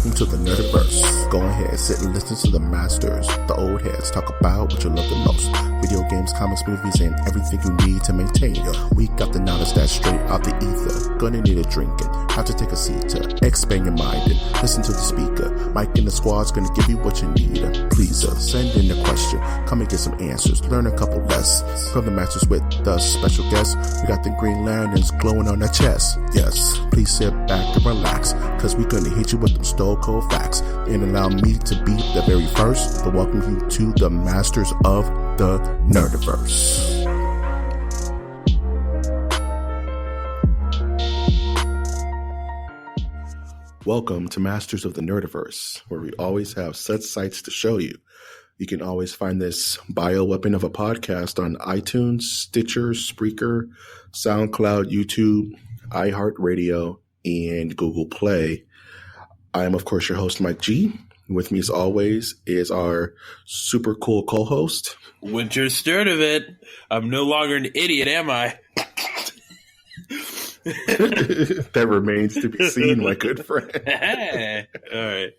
welcome to the Nerdiverse. Go ahead, sit and listen to the masters, the old heads, talk about what you love the most. Video games, comics, movies, and everything you need to maintain. We got the knowledge that's straight out the ether. Gonna need a drink and have to take a seat to expand your mind and listen to the speaker. Mike and the squad's gonna give you what you need. Please send in a question, come and get some answers, learn a couple lessons from the masters with the special guests. We got the Green Lanterns glowing on their chest. Yes, please sit back and relax, cause we're gonna hit you with them stone cold facts. And allow me to be the very first to welcome you to the masters of the Nerdiverse. Welcome to Masters of the Nerdiverse, where we always have such sights to show you. You can always find this bioweapon of a podcast on iTunes, Stitcher, Spreaker, SoundCloud, YouTube, iHeartRadio, and Google Play. I am, of course, your host, Mike G. With me, as always, is our super cool co-host, Winter Sturdivant. I'm no longer an idiot, am I? That remains to be seen, my good friend. All right.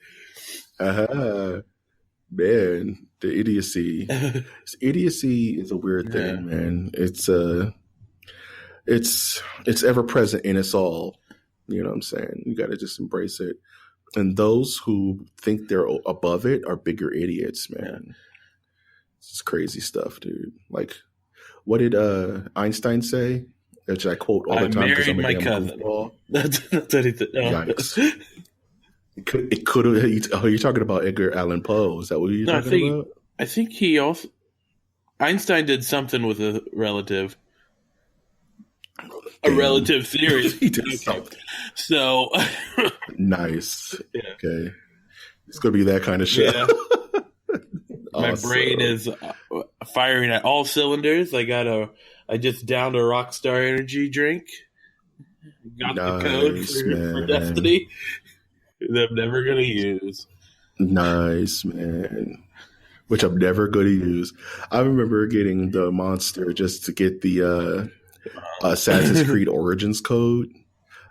Man, the idiocy. Idiocy is a weird thing, man. It's ever present in us all. You know what I'm saying? You got to just embrace it. And those who think they're above it are bigger idiots, man. It's crazy stuff, dude. Like, what did Einstein say? Which I quote all the time because I'm a damn goofball. That's anything. Oh. Yikes. It could have. Oh, you're talking about Edgar Allan Poe. Is that what you're talking about? I think he also. Einstein did something with a relative. A relative theory. He did something. So. Nice. Yeah. Okay. It's going to be that kind of shit. Yeah. My brain is firing at all cylinders. I just downed a Rockstar Energy drink. Got the code for Destiny that I'm never going to use. Nice, man. Which I'm never going to use. I remember getting the Monster just to get the Assassin's Creed Origins code.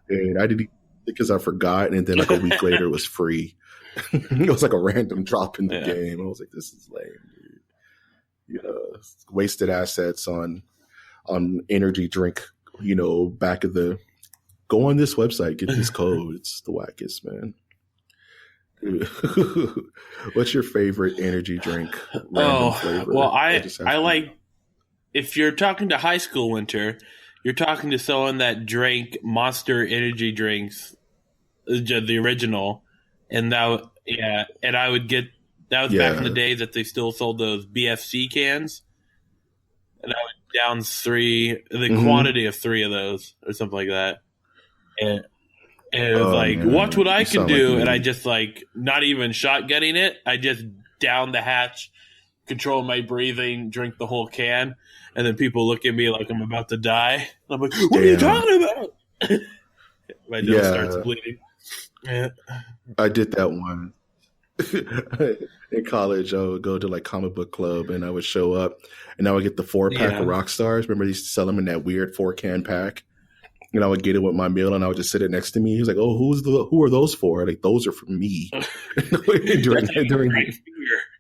And I didn't, because I forgot. And then like a week later it was free. It was like a random drop in the game. I was like, this is lame, dude. You know, wasted assets on energy drink, you know, back of the go on this website, get this code. It's the wackest, man. What's your favorite energy drink? Flavor? Well, I like, if you're talking to high school Winter, you're talking to someone that drank Monster energy drinks, the original, and and I would get, that was back in the day that they still sold those BFC cans, and I would down quantity of 3 of those or something like that. And it was like, man, watch what I can do. And I just not even shotgunning it. I just down the hatch, control my breathing, drink the whole can. And then people look at me like I'm about to die. I'm like, what are you talking about? My nose starts bleeding. Yeah. I did that one. In college, I would go to like comic book club and I would show up and I would get the 4-pack of Rockstars. Remember they used to sell them in that weird 4-can pack? And I would get it with my meal and I would just sit it next to me. He was like, oh, who are those for? Like, those are for me.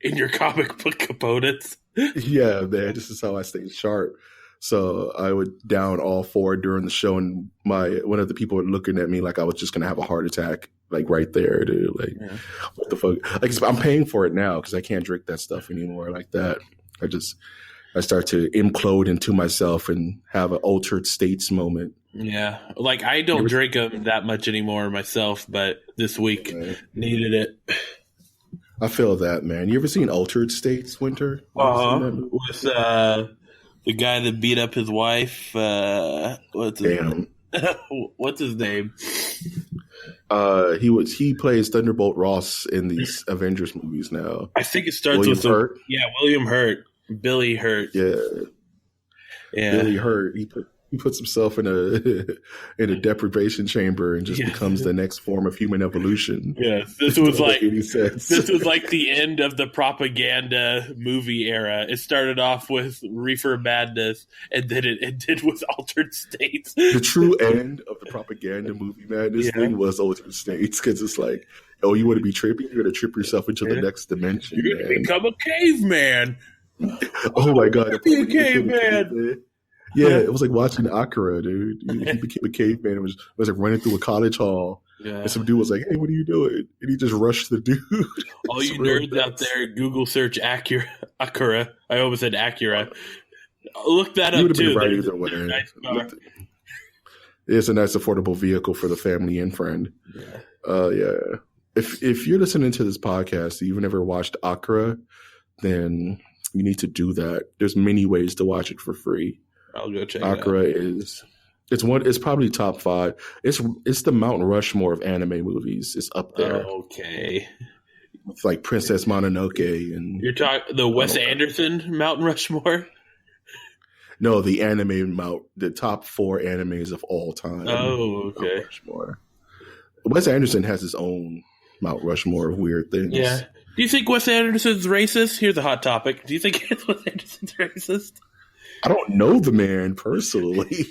in your comic book components. Yeah, man, this is how I stay sharp. So I would down all 4 during the show, and one of the people were looking at me like I was just gonna have a heart attack, like right there, dude. Like, what the fuck? Like, I'm paying for it now because I can't drink that stuff anymore like that. I start to implode into myself and have an altered states moment. Yeah, like I don't drink them that much anymore myself, but this week needed it. I feel that, man. You ever seen Altered States, Winter? With the guy that beat up his wife. What's his name? What's his name? He plays Thunderbolt Ross in these Avengers movies now. I think it starts William with Hurt. William Hurt, Billy Hurt. Yeah. Billy Hurt. He puts himself in a deprivation chamber and just becomes the next form of human evolution. Yes, this was like the end of the propaganda movie era. It started off with Reefer Madness, and then it ended with Altered States. The true end of the propaganda movie madness thing was Altered States, because it's like, oh, you want to be trippy? You're going to trip yourself into the next dimension. You're going to become a caveman. Oh my god! Be a caveman. Yeah, it was like watching Akira, dude. He became a caveman and was like running through a college hall. Yeah. And some dude was like, "Hey, what are you doing?" And he just rushed the dude. All you nerds out there, Google search Akira. I almost said Acura. Look that up too. Right either way. Nice car. It's a nice affordable vehicle for the family and friend. Yeah. If you're listening to this podcast and you've never watched Akira, then you need to do that. There's many ways to watch it for free. I'll go check Akira it out. It's probably top 5. It's the Mount Rushmore of anime movies. It's up there. Okay. It's like Princess Mononoke and you're talking the Wes Anderson Mount Rushmore? No, the top 4 animes of all time. Oh, okay. Mount Rushmore. Wes Anderson has his own Mount Rushmore of weird things. Yeah. Do you think Wes Anderson's racist? Here's a hot topic. Do you think Wes Anderson's racist? I don't know the man personally.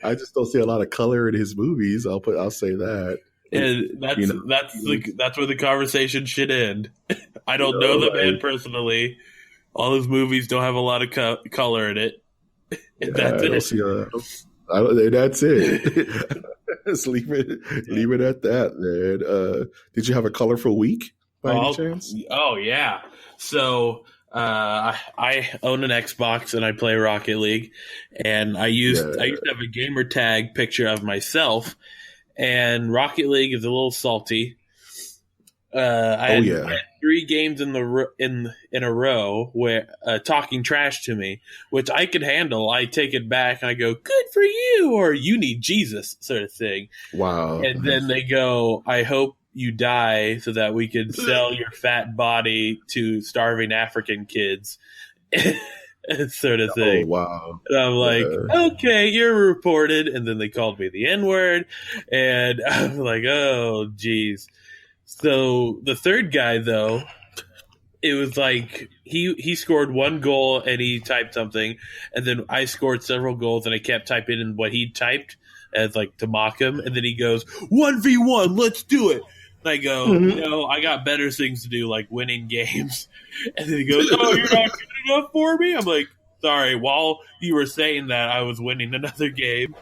I just don't see a lot of color in his movies. I'll say that. And that's where the conversation should end. I don't know the man personally. All his movies don't have a lot of color in it. That's it. That's it. Just leave it at that, man. Did you have a colorful week by any chance? Oh yeah. So I own an Xbox and I play Rocket League, and I used to have a gamer tag picture of myself. And Rocket League is a little salty. I had 3 games in a row where talking trash to me, which I could handle. I take it back and I go, "Good for you," or "You need Jesus," sort of thing. Wow! And then they go, "I hope you die so that we can sell your fat body to starving African kids," sort of thing. Oh wow! And I'm like, okay, you're reported. And then they called me the N-word, and I'm like, oh geez. So the third guy, though, it was like he scored 1 goal and he typed something, and then I scored several goals and I kept typing in what he typed as like to mock him, and then he goes 1v1, let's do it. And I go, no, I got better things to do, like winning games. And then he goes, oh, you're not good enough for me? I'm like, sorry. While you were saying that, I was winning another game.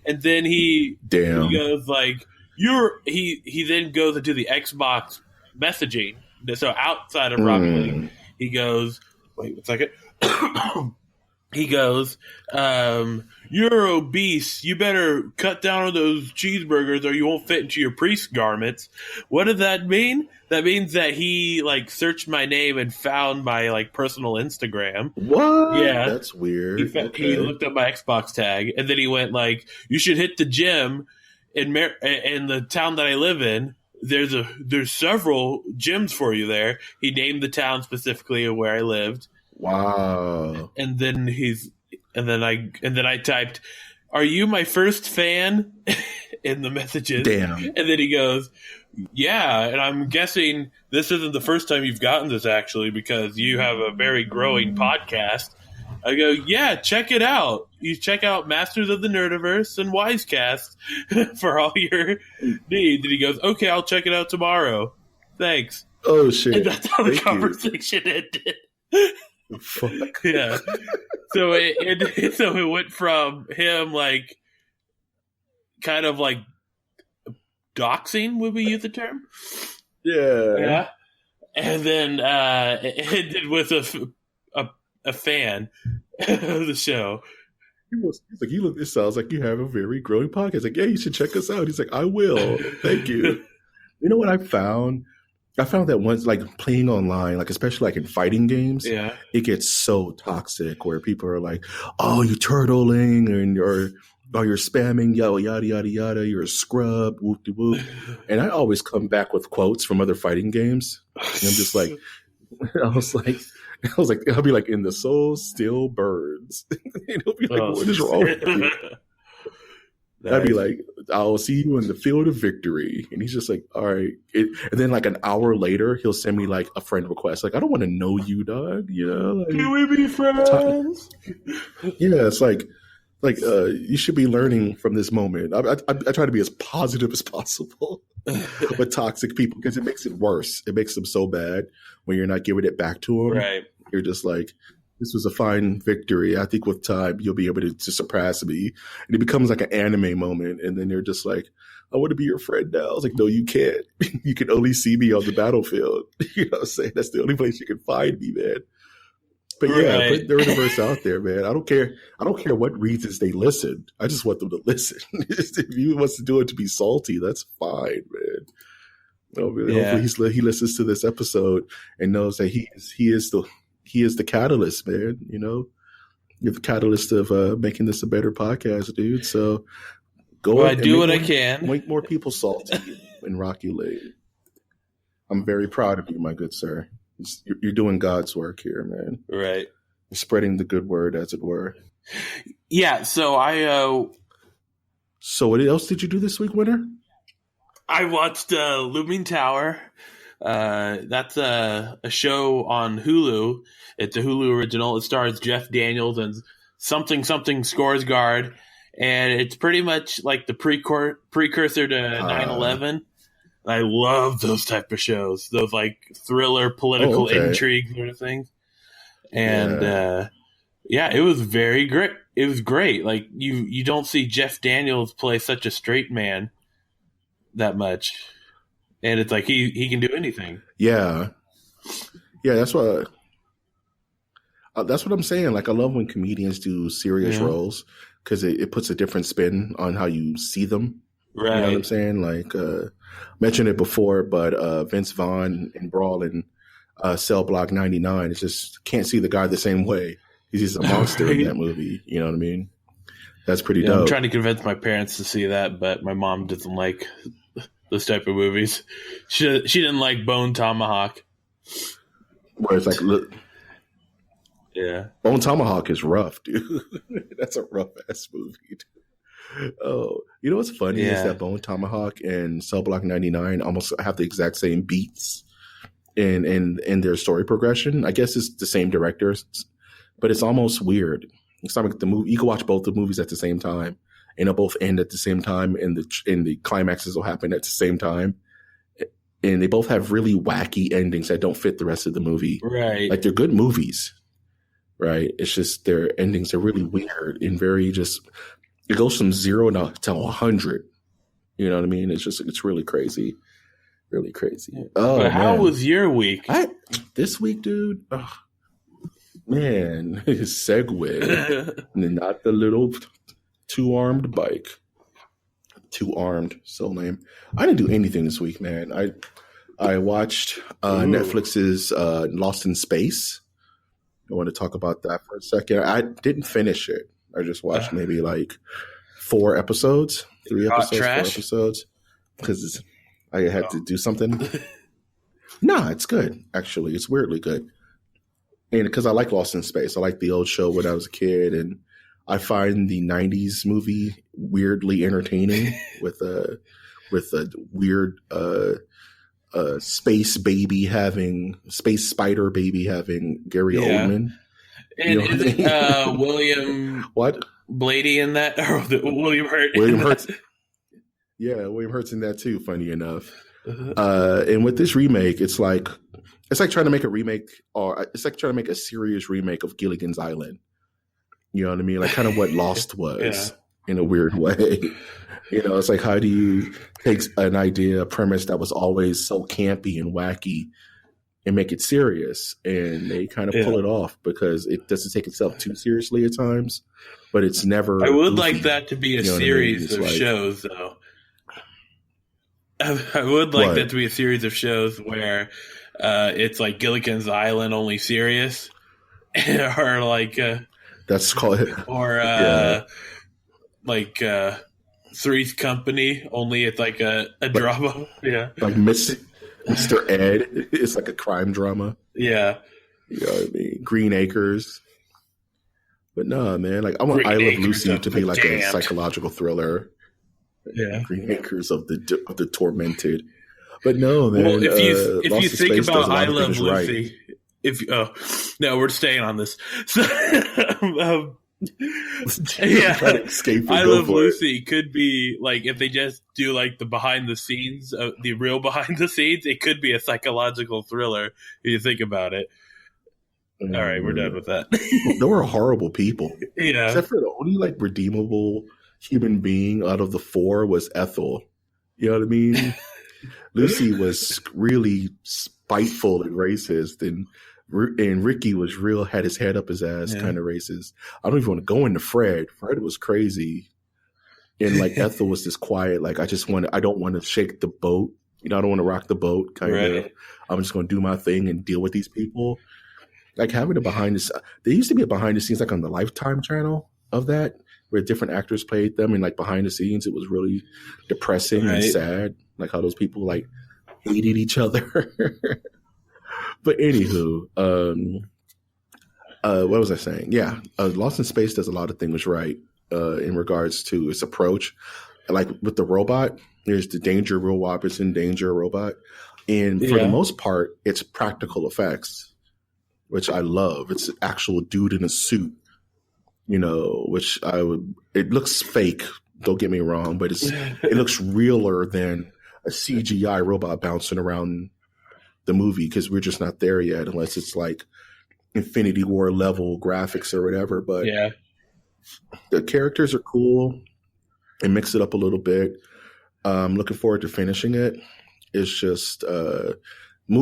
And then he goes like, he then goes into the Xbox messaging. So outside of Rocket League, he goes, wait 1 second. He goes, you're obese. You better cut down on those cheeseburgers or you won't fit into your priest garments. What does that mean? That means that he like searched my name and found my like personal Instagram. What? Yeah. That's weird. He looked up my Xbox tag, and then he went like, you should hit the gym in the town that I live in. There's several gyms for you there. He named the town specifically of where I lived. Wow. And then I typed, "Are you my first fan?" in the messages. Damn. And then he goes, "Yeah, and I'm guessing this isn't the first time you've gotten this actually, because you have a very growing podcast." I go, "Yeah, check it out. You check out Masters of the Nerdiverse and Wisecast for all your needs." And he goes, "Okay, I'll check it out tomorrow. Thanks." Oh shit! And that's how the conversation ended. Fuck. Yeah. So it went from him like kind of like doxing, would we use the term? Yeah. Yeah. And then it ended with a fan of the show. He's like, it sounds like you have a very growing podcast. Like, yeah, you should check us out. He's like, I will. Thank you. You know what I found? I found that once, like playing online, like especially like in fighting games, it gets so toxic where people are like, "Oh, you're turtling," and you're spamming, yada yada yada. You're a scrub, whoop de whoop. And I always come back with quotes from other fighting games. And I'm just like, I was like, I was like, I'll be like, and the soul still burns. And he'll be like, what is wrong with you? I'd be like, I'll see you in the field of victory. And he's just like, all right. And then like an hour later, he'll send me like a friend request. Like, I don't want to know you, dog. You know, like, can we be friends? Yeah, it's like you should be learning from this moment. I try to be as positive as possible with toxic people because it makes it worse. It makes them so bad when you're not giving it back to them. Right. You're just like, this was a fine victory. I think with time, you'll be able to surpass me. And it becomes like an anime moment. And then you're just like, I want to be your friend now. I was like, no, you can't. You can only see me on the battlefield. You know what I'm saying? That's the only place you can find me, man. But yeah, Right. put the universe out there, man. I don't care what reasons they listen. I just want them to listen. If he wants to do it to be salty, that's fine, man. Hopefully he listens to this episode and knows that he is the catalyst, man. You know, you're the catalyst of making this a better podcast, dude. So I do what I can. Make more people salty in Rocky Lane. I'm very proud of you, my good sir. You're doing God's work here, man. Right. You're spreading the good word, as it were. Yeah, so So what else did you do this week, Winter? I watched Looming Tower. That's a show on Hulu. It's a Hulu original. It stars Jeff Daniels and something Skarsgård. And it's pretty much like the precursor to 9/11. I love those type of shows, those like thriller, political intrigue sort of things. And it was very great. It was great. Like you don't see Jeff Daniels play such a straight man that much, and it's like he can do anything. Yeah, that's what I'm saying. Like I love when comedians do serious roles because it puts a different spin on how you see them. Right. You know what I'm saying? Like, mentioned it before, but Vince Vaughn in Brawl and Cell Block 99, it's just can't see the guy the same way. He's just a monster in that movie. You know what I mean? That's pretty dope. I'm trying to convince my parents to see that, but my mom doesn't like those type of movies. She didn't like Bone Tomahawk. Where it's like, look. Yeah. Bone Tomahawk is rough, dude. That's a rough ass movie, dude. Oh, you know what's funny is that Bone Tomahawk and Cell Block 99 almost have the exact same beats in their story progression. I guess it's the same directors, but it's almost weird. It's not like the movie. You can watch both the movies at the same time, and they'll both end at the same time, and the climaxes will happen at the same time. And they both have really wacky endings that don't fit the rest of the movie. Right. Like they're good movies, right? It's just their endings are really weird and very just. It goes from 0 to 100. You know what I mean? It's really crazy. Really crazy. Oh, but how was your week? This week, dude? Oh, man, Segway. Not the little two-armed bike. Two-armed, so lame. I didn't do anything this week, man. I watched Netflix's Lost in Space. I want to talk about that for a second. I didn't finish it. I just watched maybe like 4 episodes, 3 episodes, 4 episodes, because I had to do something. Nah, it's good, actually. It's weirdly good. And because I like Lost in Space. I like the old show when I was a kid, and I find the 90s movie weirdly entertaining with a weird space spider baby having Gary Oldman. And isn't William Blady in that? Or William Hurt? William Hurt's. Yeah, William Hurt's in that too, funny enough. And with this remake, it's like trying to make a remake, or it's like trying to make a serious remake of Gilligan's Island. You know what I mean? Like kind of what Lost was in a weird way. You know, it's like how do you take an idea, a premise that was always so campy and wacky and make it serious? And they kind of pull it off because it doesn't take itself too seriously at times, but it's never. I would like that to be a series of shows, though. I would like that to be a series of shows where it's like Gilligan's Island, only serious, or like that's called it, or like Three's Company, only it's like a drama. Yeah, like Mr. Ed. It's like a crime drama. Yeah, You know what I mean? Green Acres. But no, man, like I want I Love Lucy to be like a psychological thriller. Yeah. Green Acres of the Tormented. But no, man. Well, if you think about I Love Lucy, no, we're staying on this. So, yeah, I Love Lucy could be like if they just do like the behind the scenes, the real behind the scenes. It could be a psychological thriller if you think about it. All right, we're done with that. They were horrible people. Yeah, except for the only like redeemable human being out of the four was Ethel. You know what I mean? Lucy was really spiteful and racist, and Ricky was real, had his head up his ass, kind of racist. I don't even want to go into Fred. Fred was crazy, and like Ethel was just quiet. Like I don't want to shake the boat. You know, I don't want to rock the boat. Kind of. I'm just going to do my thing and deal with these people. Like having a there used to be a behind the scenes like on the Lifetime channel of that, where different actors played them, and like behind the scenes, it was really depressing and sad. Like how those people like hated each other. But anywho, what was I saying? Yeah, Lost in Space does a lot of things right in regards to its approach. Like with the robot, there's the Danger robot, it's in Danger robot, and for the most part, it's practical effects, which I love. It's an actual dude in a suit, you know, which it looks fake. Don't get me wrong, but it looks realer than a CGI robot bouncing around the movie, because we're just not there yet, unless it's like Infinity War level graphics or whatever. But the characters are cool and mix it up a little bit. Looking forward to finishing it. It's just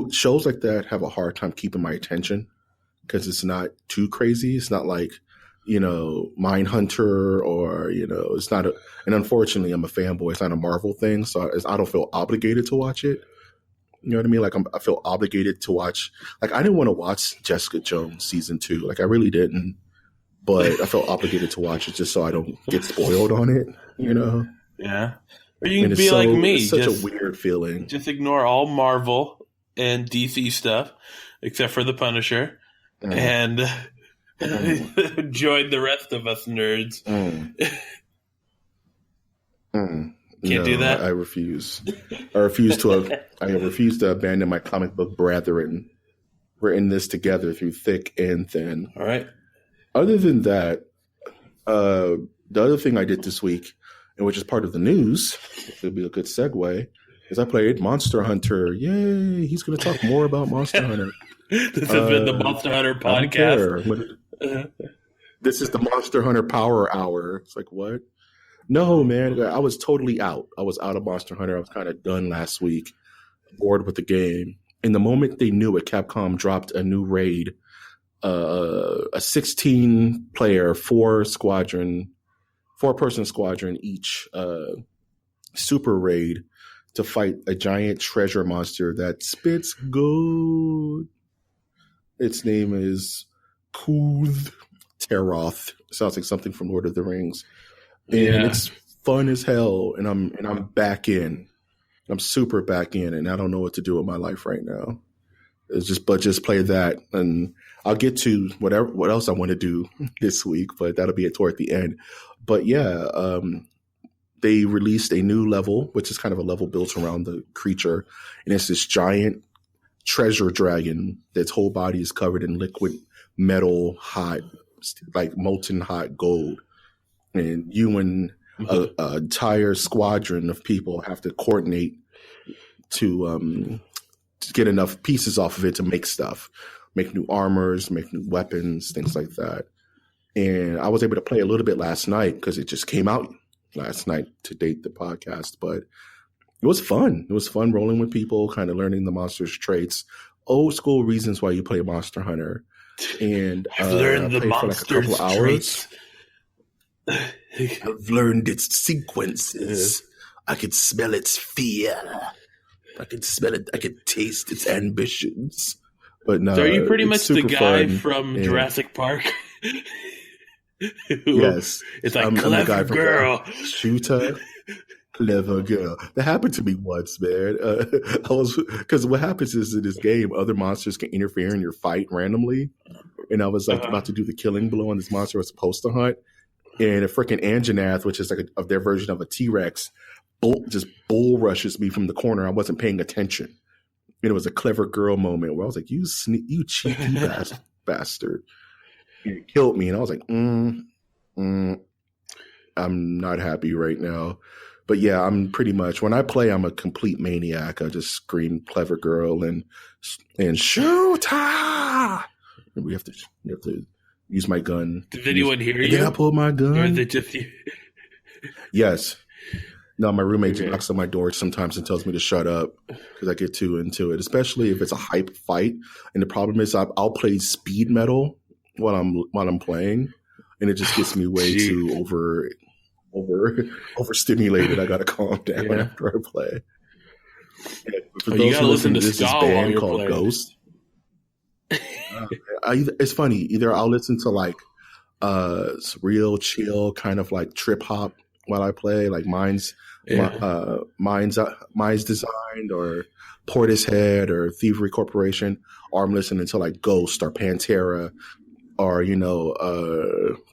shows like that have a hard time keeping my attention because it's not too crazy. It's not like, you know, Mindhunter or, you know, it's not and unfortunately I'm a fanboy. It's not a Marvel thing. So I don't feel obligated to watch it. You know what I mean? Like I feel obligated to watch, like I didn't want to watch Jessica Jones season 2. Like I really didn't, but I felt obligated to watch it just so I don't get spoiled on it, you know? Yeah. Or you can be like me. It's such a weird feeling. Just ignore all Marvel and DC stuff, except for The Punisher, and join the rest of us nerds. Can't do that. I refuse. I refuse to abandon my comic book brethren. We're in this together through thick and thin. All right. Other than that, the other thing I did this week, and which is part of the news, which would be a good segue, is I played Monster Hunter. Yay! He's going to talk more about Monster Hunter. This has been the Monster Hunter podcast. This is the Monster Hunter Power Hour. It's like, what? No, man. I was totally out. I was out of Monster Hunter. I was kind of done last week, bored with the game. And the moment they knew it, Capcom dropped a new raid, a 16-player, 4-person squadron each, super raid to fight a giant treasure monster that spits gold. Its name is Kuth Teroth. Sounds like something from Lord of the Rings. And it's fun as hell, and I'm back in. I'm super back in, and I don't know what to do with my life right now. It's just play that, and I'll get to what else I want to do this week, but that'll be it toward the end. But yeah, they released a new level, which is kind of a level built around the creature, and it's this giant treasure dragon that's whole body is covered in liquid metal, hot, like molten hot gold. And you and an entire squadron of people have to coordinate to get enough pieces off of it to make stuff, make new armors, make new weapons, things like that. And I was able to play a little bit last night because it just came out last night to date the podcast. But it was fun. It was fun rolling with people, kind of learning the monster's traits, old school reasons why you play Monster Hunter. And I've learned the monster's traits. I've learned its sequences. I can smell its fear. I can smell it. I can taste its ambitions. But no, so are you pretty much the guy from Jurassic Park? Yes, it's like clever girl. Shooter. Clever girl. That happened to me once, man. Because what happens is in this game, other monsters can interfere in your fight randomly. And I was like about to do the killing blow on this monster I was supposed to hunt. And a freaking Anjanath, which is like of their version of a T-Rex, just bull rushes me from the corner. I wasn't paying attention. And it was a clever girl moment where I was like, you cheeky bastard. And it killed me. And I was like, I'm not happy right now. But yeah, I'm pretty much, when I play, I'm a complete maniac. I just scream clever girl and shoot her. And we have to use my gun. Did anyone hear you? Did I pull my gun? Or is it just you? Yes. No, my roommate knocks on my door sometimes and tells me to shut up because I get too into it, especially if it's a hype fight. And the problem is I'll play speed metal while I'm playing, and it just gets me way too overstimulated. I gotta calm down after I play. For those you gotta listen to this ska band while you're called playing. Ghost. It's funny. Either I'll listen to like real chill kind of like trip hop while I play, like Minds Designed or Portishead or Thievery Corporation, or I'm listening to like Ghost or Pantera or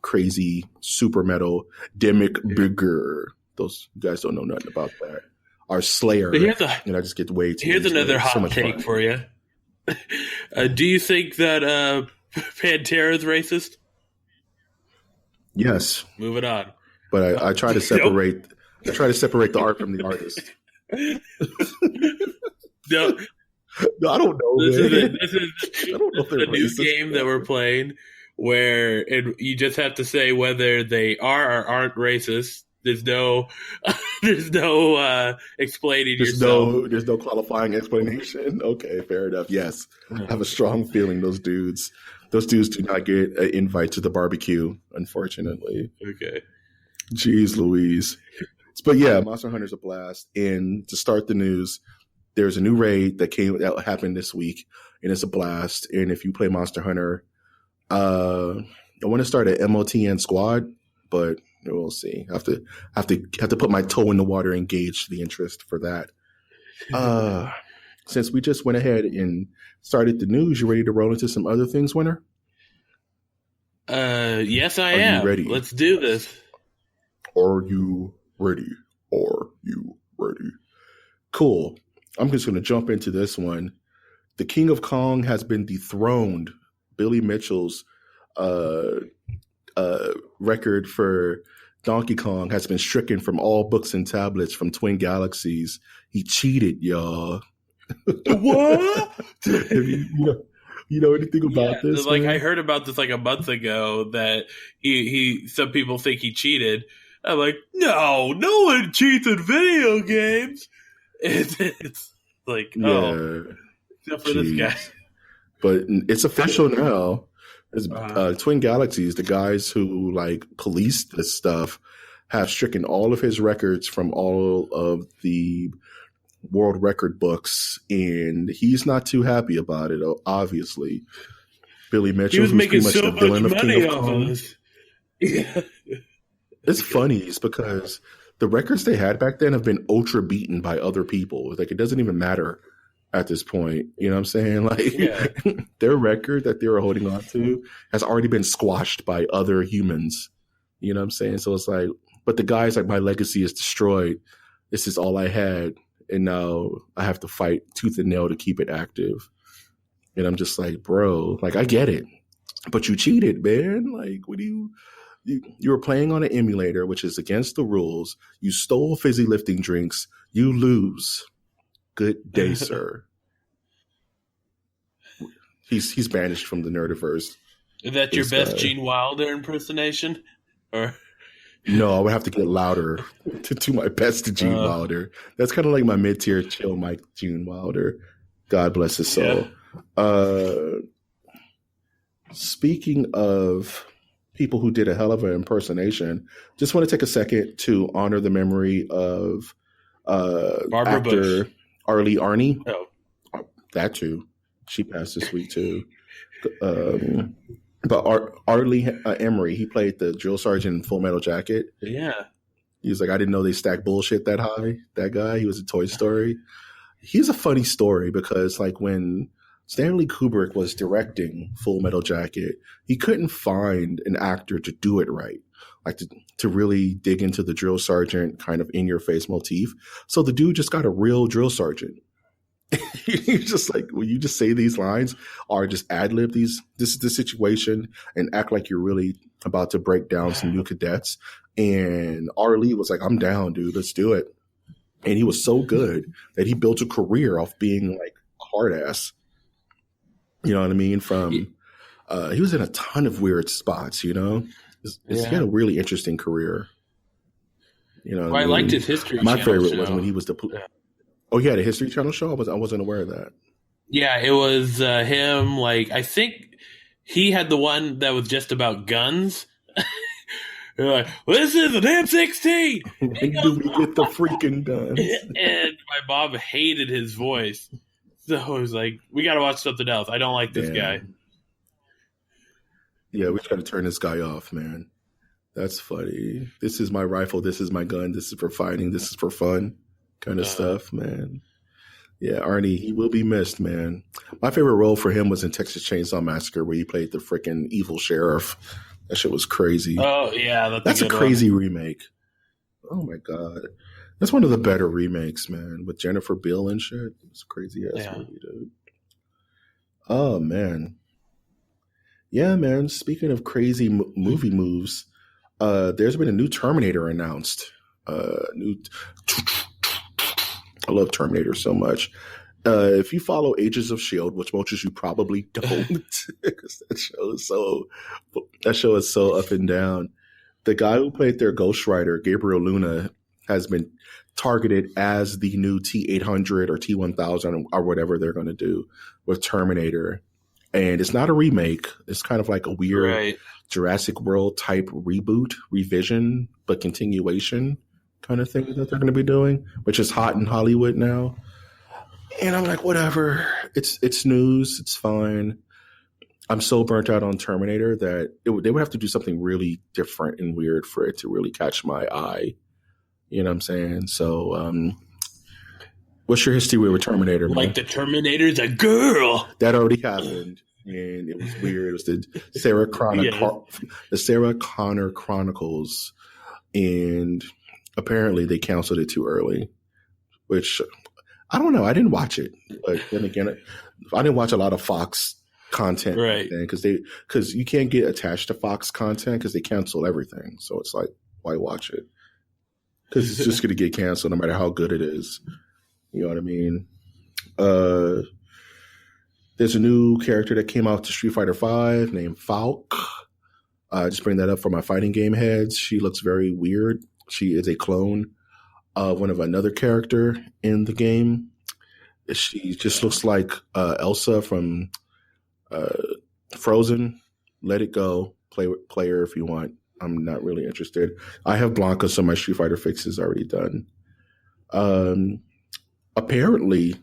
crazy super metal Demic Bigger. Those guys don't know nothing about that. Or Slayer, and I just get way too. Here's another hot take for you. Do you think that Pantera is racist? Yes. Moving on. But I try to separate. I try to separate the art from the artist. No, I don't know. This is I don't know if they're a new racist. game that we're playing where you just have to say whether they are or aren't racist. There's no explaining yourself. There's no qualifying explanation. Okay, fair enough. Yes, I have a strong feeling those dudes do not get an invite to the barbecue, unfortunately. Okay. Jeez Louise. But yeah, Monster Hunter's a blast. And to start the news, there's a new raid that happened this week, and it's a blast. And if you play Monster Hunter, I want to start an MOTN squad, but we'll see. I have to put my toe in the water and gauge the interest for that. Since we just went ahead and started the news, you ready to roll into some other things, Winter? Yes, I am. You ready? Let's do this. Are you ready? Are you ready? Cool. I'm just going to jump into this one. The King of Kong has been dethroned. Billy Mitchell's record for Donkey Kong has been stricken from all books and tablets from Twin Galaxies. He cheated, y'all. What? You know anything about this? Like, man? I heard about this like a month ago that he some people think he cheated. I'm like, no one cheats in video games. It's like, except for this guy. But it's official now. Twin Galaxies, the guys who like policed this stuff, have stricken all of his records from all of the world record books, and he's not too happy about it. Obviously, Billy Mitchell, he was making pretty much so the villain much of money King of off Kong. of this. Yeah. It's funny, it's because the records they had back then have been ultra beaten by other people. Like, it doesn't even matter at this point. You know what I'm saying? Like, their record that they were holding on to has already been squashed by other humans. You know what I'm saying? So it's like, but the guy's like, my legacy is destroyed. This is all I had. And now I have to fight tooth and nail to keep it active. And I'm just like, bro, like, I get it, but you cheated, man. Like, what do you were playing on an emulator, which is against the rules. You stole fizzy lifting drinks. You lose. Good day, sir. He's banished from the Nerdiverse. Is that your best Gene Wilder impersonation? Or no, I would have to get louder to do my best to Gene Wilder. That's kind of like my mid-tier chill Mike Gene Wilder. God bless his soul. Yeah. Speaking of people who did a hell of an impersonation, just want to take a second to honor the memory of Barbara actor Bush. Arlie Arnie. Oh. That too. She passed this week too. But Arlie Emery, he played the drill sergeant in Full Metal Jacket. Yeah. He was like, I didn't know they stacked bullshit that high. That guy, he was in Toy Story. He's a funny story because like when Stanley Kubrick was directing Full Metal Jacket, he couldn't find an actor to do it right, like to really dig into the drill sergeant kind of in your face motif. So the dude just got a real drill sergeant. He's just like, will you just say these lines or just ad lib this is the situation and act like you're really about to break down some new cadets. And R. Lee was like, I'm down, dude, let's do it. And he was so good that he built a career off being like a hard ass. You know what I mean? He was in a ton of weird spots, you know? He had a really interesting career. You know, I liked his History My Channel favorite show. was when he was Oh, he had a History Channel show? I wasn't aware of that. Yeah, it was him. Like, I think he had the one that was just about guns. They're like, well, this is an M16. When do we get the freaking guns? And my mom hated his voice. So I was like, we got to watch something else. I don't like this guy. Yeah, we got to turn this guy off, man. That's funny. This is my rifle. This is my gun. This is for fighting. This is for fun kind of stuff, man. Yeah, Arnie, he will be missed, man. My favorite role for him was in Texas Chainsaw Massacre where he played the freaking evil sheriff. That shit was crazy. Oh, yeah. That's a crazy remake. Oh, my God. That's one of the better remakes, man, with Jennifer Biel and shit. It was a crazy-ass movie, dude. Oh, man. Yeah, man. Speaking of crazy movie moves, there's been a new Terminator announced. I love Terminator so much. If you follow Agents of S.H.I.E.L.D., which most of you probably don't, because that show is so up and down. The guy who played their Ghost Rider, Gabriel Luna, has been targeted as the new T-800 or T-1000 or whatever they're going to do with Terminator. And it's not a remake. It's kind of like a weird Jurassic World type reboot, revision, but continuation kind of thing that they're going to be doing, which is hot in Hollywood now. And I'm like, whatever. It's news. It's fine. I'm so burnt out on Terminator that they would have to do something really different and weird for it to really catch my eye. You know what I'm saying? So, what's your history with Terminator, man? Like the Terminator's a girl. That already happened, and it was weird. It was the Sarah Connor Chronicles, and apparently they canceled it too early, which I don't know. I didn't watch it, but then again, I didn't watch a lot of Fox content, right? Because you can't get attached to Fox content because they cancel everything. So it's like, why watch it? Because it's just going to get canceled no matter how good it is. You know what I mean? There's a new character that came out to Street Fighter V named Falk. Just bring that up for my fighting game heads. She looks very weird. She is a clone of one of another character in the game. She just looks like Elsa from Frozen. Let it go. Play her if you want. I'm not really interested. I have Blanca, so my Street Fighter fix is already done. Apparently,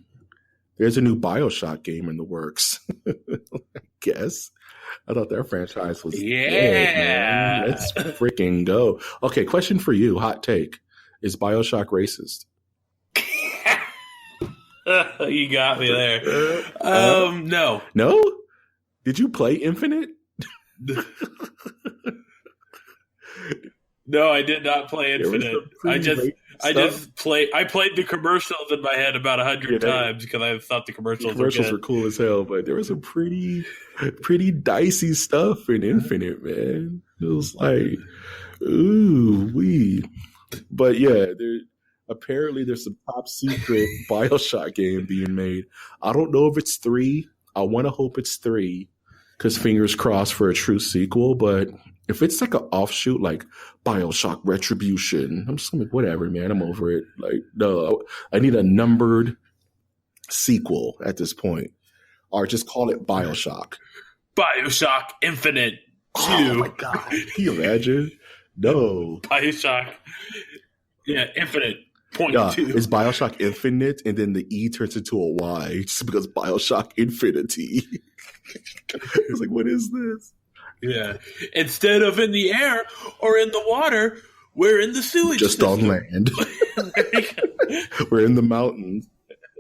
there's a new BioShock game in the works. I guess. I thought their franchise was dead, man. Let's freaking go. Okay, question for you. Hot take. Is BioShock racist? You got me there. No. No? Did you play Infinite? No, I did not play Infinite. I played the commercials in my head about 100 times because I thought the commercials were cool as hell, but there was some pretty dicey stuff in Infinite, man. It was like, ooh, wee. But yeah, apparently there's some top secret BioShock game being made. I don't know if it's 3. I want to hope it's 3 because fingers crossed for a true sequel, but if it's like an offshoot, like BioShock Retribution, I'm just like, whatever, man. I'm over it. Like, no, I need a numbered sequel at this point, or just call it BioShock. BioShock Infinite 2. Oh my god! Can you imagine? No. BioShock. Yeah, Infinite. Point yeah, 2. It's BioShock Infinite, and then the E turns into a Y just because BioShock Infinity. It's like, what is this? Yeah. Instead of in the air or in the water, We're in the sewage just system. on land. We're in the mountains.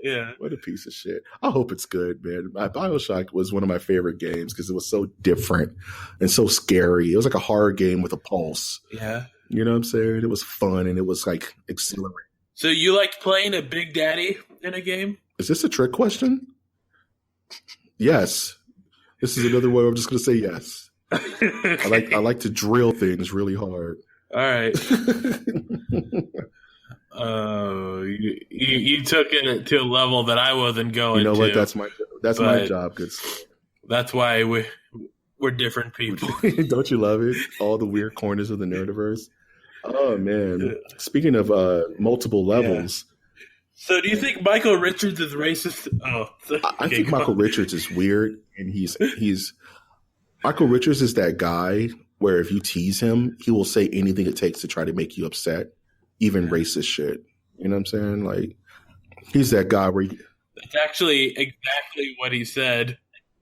Yeah. What a piece of shit. I hope it's good, man. BioShock was one of my favorite games because it was so different and so scary. It was like a horror game with a pulse. Yeah. You know what I'm saying? It was fun and it was like exhilarating. So you liked playing a Big Daddy in a game? Is this a trick question? Yes. This is another one I'm just going to say yes. I like to drill things really hard. All right. You took it to a level that I wasn't going to. You know what? That's my job. Good. That's why we're different people. Don't you love it? All the weird corners of the nerdiverse. Oh man! Speaking of multiple levels. Yeah. So, do you think Michael Richards is racist? I think Michael Richards is weird, and he's Michael Richards is that guy where if you tease him, he will say anything it takes to try to make you upset, even racist shit. You know what I'm saying? Like, he's that guy where that's actually exactly what he said.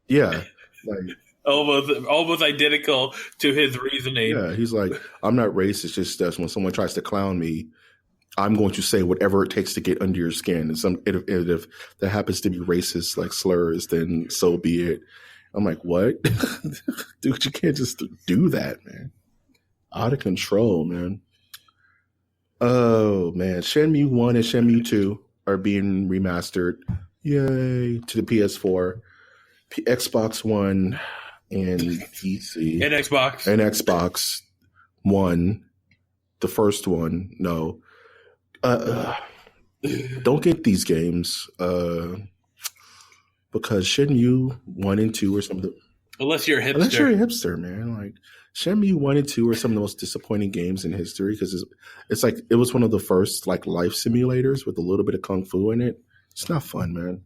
Yeah, like almost identical to his reasoning. Yeah, he's like, I'm not racist. Just that when someone tries to clown me, I'm going to say whatever it takes to get under your skin. And if that happens to be racist, like slurs, then so be it. I'm like, what? Dude, you can't just do that, man. Out of control, man. Oh, man. Shenmue 1 and Shenmue 2 are being remastered. Yay. To the PS4, Xbox One, and PC. And Xbox. And Xbox One. The first one. No. Don't get these games. Because Shenmue 1 and 2 are some of the... Unless you're a hipster. Unless you're a hipster, man. Like, Shenmue 1 and 2 are some of the most disappointing games in history because it's like it was one of the first like life simulators with a little bit of kung fu in it. It's not fun, man.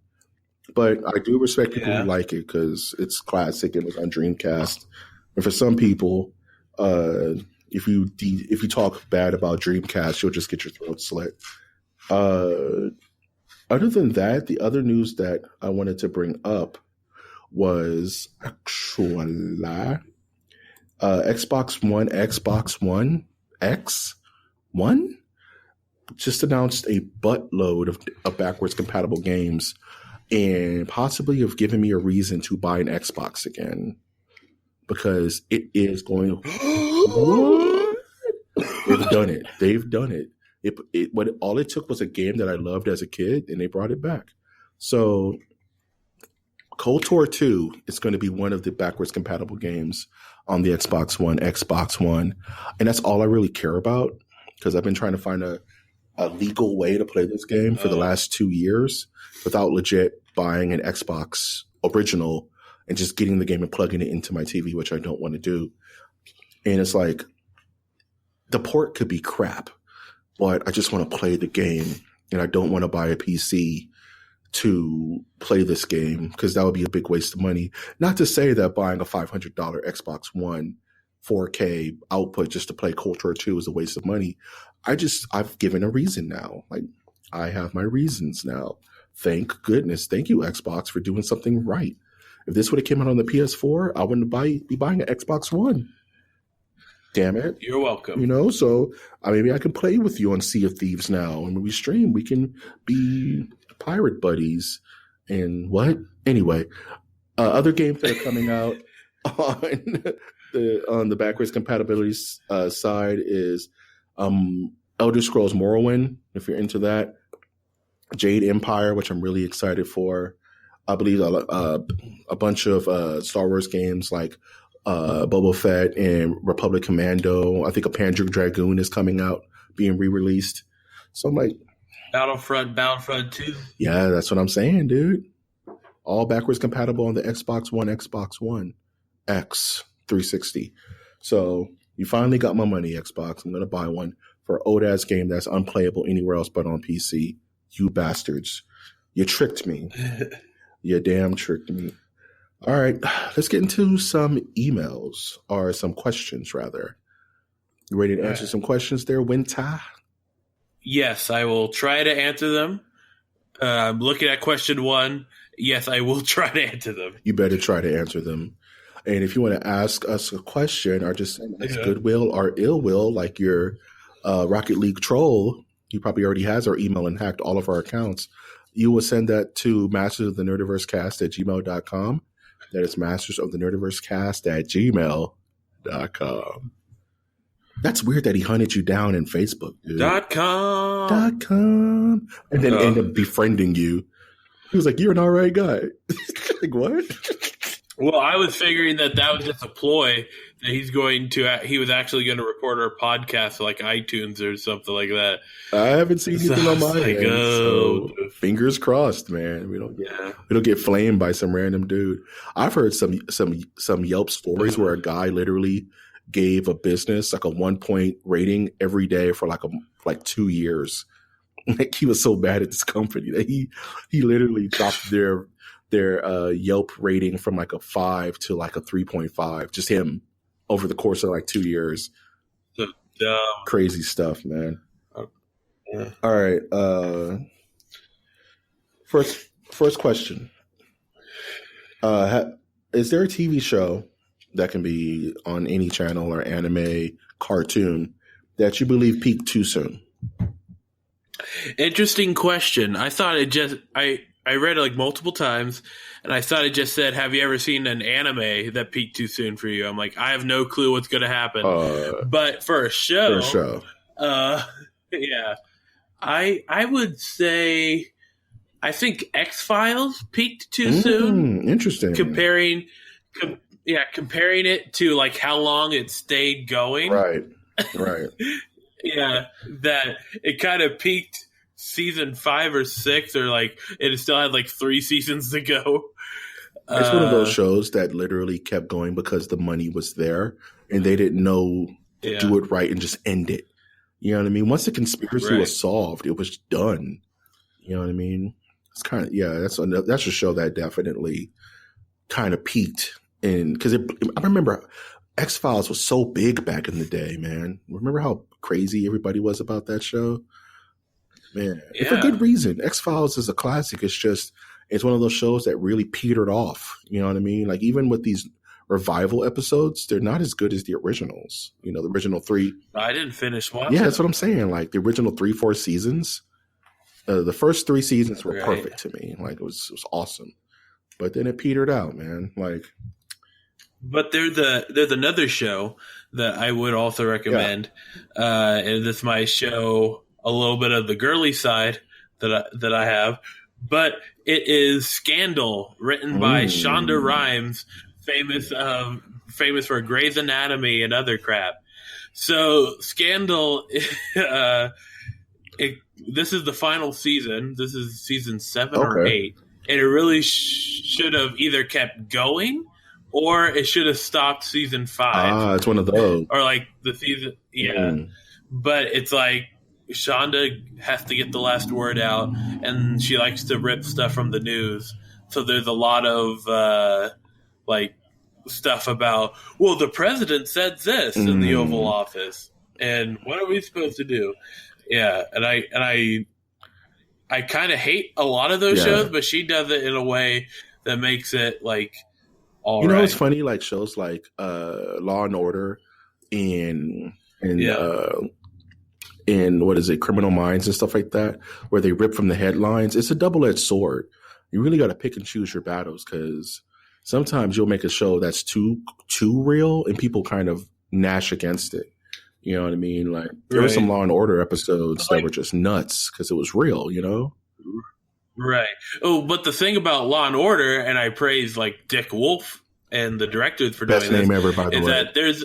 But I do respect people who like it because it's classic and it was on Dreamcast. And for some people, if you talk bad about Dreamcast, you'll just get your throat slit. Other than that, the other news that I wanted to bring up was actually Xbox One X1 just announced a buttload of backwards compatible games and possibly have given me a reason to buy an Xbox again because it is going. They've done it. All it took was a game that I loved as a kid, and they brought it back. So, KOTOR 2 is going to be one of the backwards compatible games on the Xbox One, and that's all I really care about because I've been trying to find a legal way to play this game for the last 2 years without legit buying an Xbox original and just getting the game and plugging it into my TV, which I don't want to do. And it's like the port could be crap. But I just want to play the game, and I don't want to buy a PC to play this game because that would be a big waste of money. Not to say that buying a $500 Xbox One 4K output just to play KOTOR 2 is a waste of money. I've given a reason now. Like, I have my reasons now. Thank goodness. Thank you, Xbox, for doing something right. If this would have came out on the PS4, I wouldn't be buying an Xbox One. Damn it. You're welcome. You know, so maybe I can play with you on Sea of Thieves now. And when we stream, we can be pirate buddies. And what? Anyway, other games that are coming out on the backwards compatibility side is Elder Scrolls Morrowind, if you're into that. Jade Empire, which I'm really excited for. I believe a bunch of Star Wars games like Boba Fett and Republic Commando. I think a Panzer Dragoon is coming out, being re-released. So I'm like, Battlefront 2. Yeah, that's what I'm saying, dude. All backwards compatible on the Xbox One X 360. So you finally got my money, Xbox. I'm going to buy one for an old-ass game that's unplayable anywhere else but on PC. You bastards. You tricked me. You damn tricked me. All right, let's get into some emails, or some questions, rather. You ready to answer some questions there, Winter? Yes, I will try to answer them. I'm looking at question 1. Yes, I will try to answer them. You better try to answer them. And if you want to ask us a question or just send us goodwill or ill will, like you're Rocket League troll, he probably already has our email and hacked all of our accounts. You will send that to mastersofthenerdiversecast@gmail.com. That is mastersofthenerdiversecast@gmail.com. That's weird that he hunted you down in Facebook, dude. .com. And then ended up befriending you. He was like, "You're an alright guy." Like, what? Well, I was figuring that was just a ploy that he was actually going to record our podcast to like iTunes or something like that. I haven't seen anything on my end. So fingers crossed, man. We don't get flamed by some random dude. I've heard some Yelp stories where a guy literally gave a business like a 1-point rating every day for like 2 years. Like, he was so bad at this company that he literally dropped their Yelp rating from like a 5 to like a 3.5. Just him over the course of like 2 years. So dumb. Crazy stuff, man. Yeah. All right. First question. Is there a TV show that can be on any channel or anime, cartoon that you believe peaked too soon? Interesting question. I thought it just I read it like multiple times, and I thought it just said, "Have you ever seen an anime that peaked too soon for you?" I'm like, I have no clue what's going to happen. But for a show, yeah, I would say I think X-Files peaked too soon. Interesting. Comparing it to like how long it stayed going. Right. Yeah, that it kind of peaked season 5 or 6, or like it still had like 3 seasons to go. It's one of those shows that literally kept going because the money was there and they didn't know to do it right and just end it. You know what I mean? Once the conspiracy was solved, it was done. You know what I mean? It's kind of, that's a show that definitely kind of peaked. And because I remember X-Files was so big back in the day, man. Remember how crazy everybody was about that show? Man, for good reason. X-Files is a classic. It's one of those shows that really petered off. You know what I mean? Like, even with these revival episodes, they're not as good as the originals. You know, the original 3. I didn't finish watching. Yeah, that's what I'm saying. Like, the original 3-4 seasons, the first 3 seasons were perfect to me. Like, it was awesome. But then it petered out, man. Like, but there's another show that I would also recommend, and this might show a little bit of the girly side that I have, but it is Scandal, written by Shonda Rhimes, famous for Grey's Anatomy and other crap. So Scandal, this is the final season. This is season 7 or 8, and it really should have either kept going, or it should have stopped season 5. It's one of those. Or like the season, But it's like Shonda has to get the last word out, and she likes to rip stuff from the news. So there's a lot of like stuff about, well, the president said this in the Oval Office, and what are we supposed to do? Yeah, and I kind of hate a lot of those shows, but she does it in a way that makes it like. You know, it's funny, like shows like Law and Order and what is it, Criminal Minds and stuff like that, where they rip from the headlines. It's a double-edged sword. You really got to pick and choose your battles, because sometimes you'll make a show that's too real and people kind of gnash against it. You know what I mean? Like, there were some Law and Order episodes that were just nuts because it was real, you know? Right. Oh, but the thing about Law and Order, and I praise like Dick Wolf and the directors for doing this, best name ever, by the way, is that there's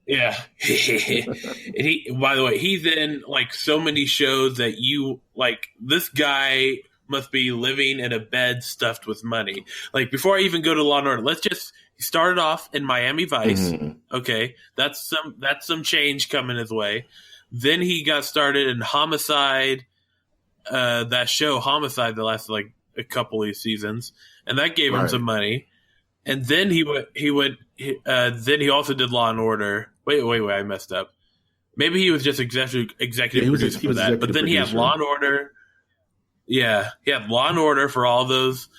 and he, by the way, he's in like so many shows that you like. This guy must be living in a bed stuffed with money. Like, before I even go to Law and Order, he started off in Miami Vice. Okay, that's some change coming his way. Then he got started in Homicide. That show Homicide that lasted like a couple of seasons, and that gave him some money. And then he then he also did Law and Order. Wait, I messed up. Maybe he was just executive producer for that. But then he had Law and Order. Yeah, he had Law and Order for all those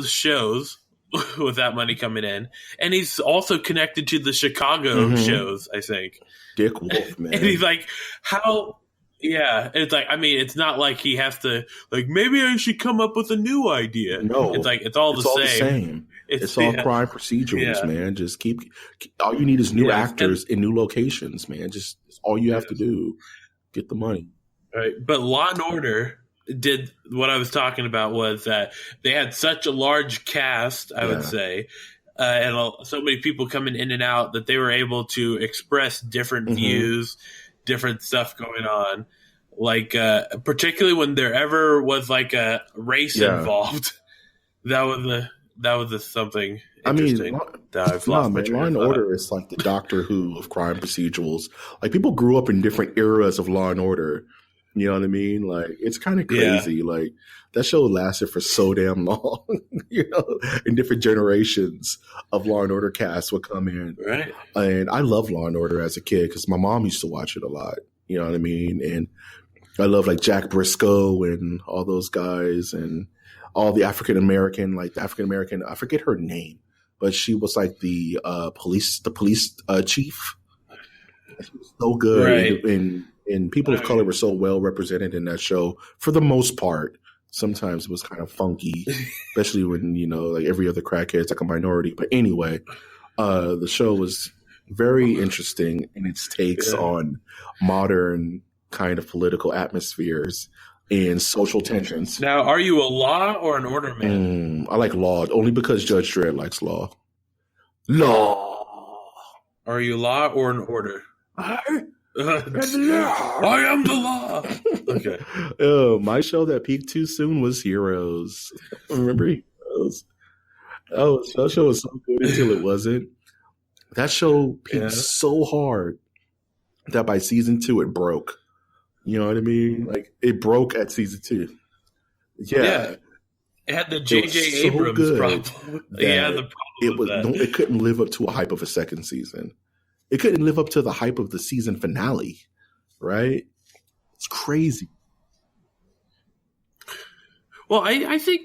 shows. with that money coming in, and he's also connected to the Chicago shows, I think. Dick Wolf, man. And he's like, how? Yeah, it's like, I mean, it's not like he has to, like, maybe I should come up with a new idea. No, it's like it's all the same. It's all crime procedurals, man. Just keep all you need is new actors in new locations, man. Just all you have to do, get the money. Right, but Law and Order did what I was talking about was that they had such a large cast, I would say, and so many people coming in and out that they were able to express different views, different stuff going on. Like, particularly when there ever was like a race involved, that was something interesting. Law and Order is like the Doctor Who of crime procedurals. Like, people grew up in different eras of Law and Order. You know what I mean? Like, it's kind of crazy. Yeah. Like, that show lasted for so damn long, and different generations of Law and Order casts would come in. Right. And I love Law and Order as a kid because my mom used to watch it a lot. You know what I mean? And I love like Jack Briscoe and all those guys and all the African American, I forget her name, but she was like the police chief. She was so good. Right. And people of color were so well represented in that show for the most part. Sometimes it was kind of funky, especially when, like every other crackhead's like a minority. But anyway, the show was very interesting in its takes on modern kind of political atmospheres and social tensions. Now, are you a Law or an Order man? I like Law only because Judge Dredd likes Law. Law. Are you Law or an Order? I am the law. Okay. Oh, my show that peaked too soon was Heroes. Remember Heroes? Oh, that show was so good until it wasn't. That show peaked so hard that by season 2 it broke. You know what I mean? Like, it broke at season 2. Yeah. It had the J.J. Abrams problem. Yeah, the problem. It couldn't live up to a hype of a second season. It couldn't live up to the hype of the season finale, right? It's crazy. Well, I think,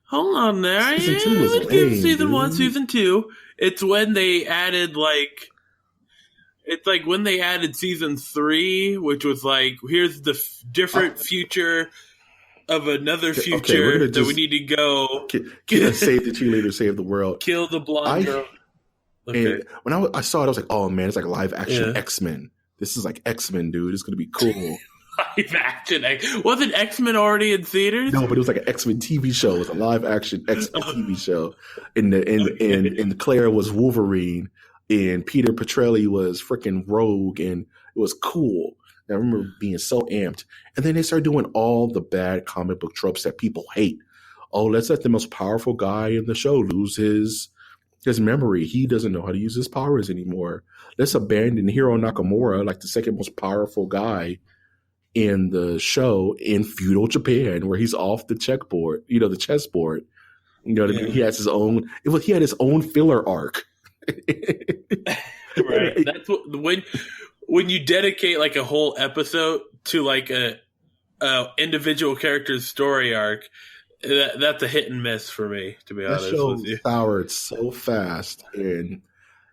hold on there. Season 2 was lame, season 1, season 2. It's when they added it's like when they added season 3, which was like, here's the different future of another future that we need to go. Save the cheerleader, save the world. Kill the blonde girl. Okay. And when I saw it, I was like, oh man, it's like live action X-Men. This is like X-Men, dude. It's going to be cool. Live action. Wasn't X-Men already in theaters? No, but it was like an X-Men TV show. It was a live action X-Men TV show. And Claire was Wolverine and Peter Petrelli was freaking Rogue, and it was cool. And I remember being so amped. And then they started doing all the bad comic book tropes that people hate. Oh, let's let the most powerful guy in the show lose his memory. He doesn't know how to use his powers anymore. Let's abandon Hiro Nakamura, like the second most powerful guy in the show, in feudal Japan, where he's off the chessboard. The chessboard. You know what I mean? He has his own. He had his own filler arc. Right. That's when you dedicate like a whole episode to like a individual character's story arc. That's a hit and miss for me, to be honest with you. Soured so fast, and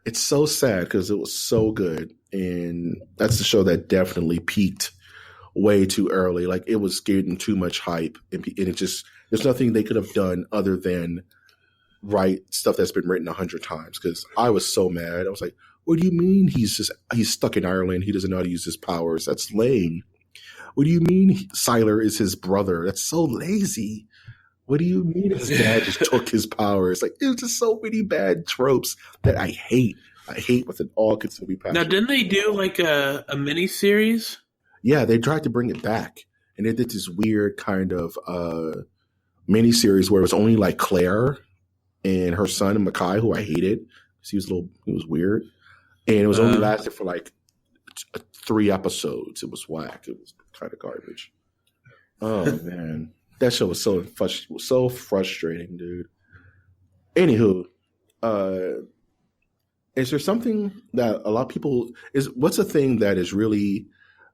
it's so sad because it was so good. And that's the show that definitely peaked way too early. Like, it was getting too much hype, and it just, there's nothing they could have done other than write stuff that's been written 100 times. Because I was so mad. I was like, what do you mean he's stuck in Ireland? He doesn't know how to use his powers. That's lame. What do you mean Sylar is his brother? That's so lazy. What do you mean his dad just took his powers? Like, there's just so many bad tropes that I hate. I hate with an all-consuming passion. Now, didn't they do like a mini-series? Yeah, they tried to bring it back. And they did this weird kind of mini-series where it was only like Claire and her son, Mackay, who I hated. He was weird. And it was only lasted for like 3 episodes. It was whack. It was kind of garbage. Oh, man. That show was so frustrating, dude. Anywho, is there something that a lot of people what's a thing that is really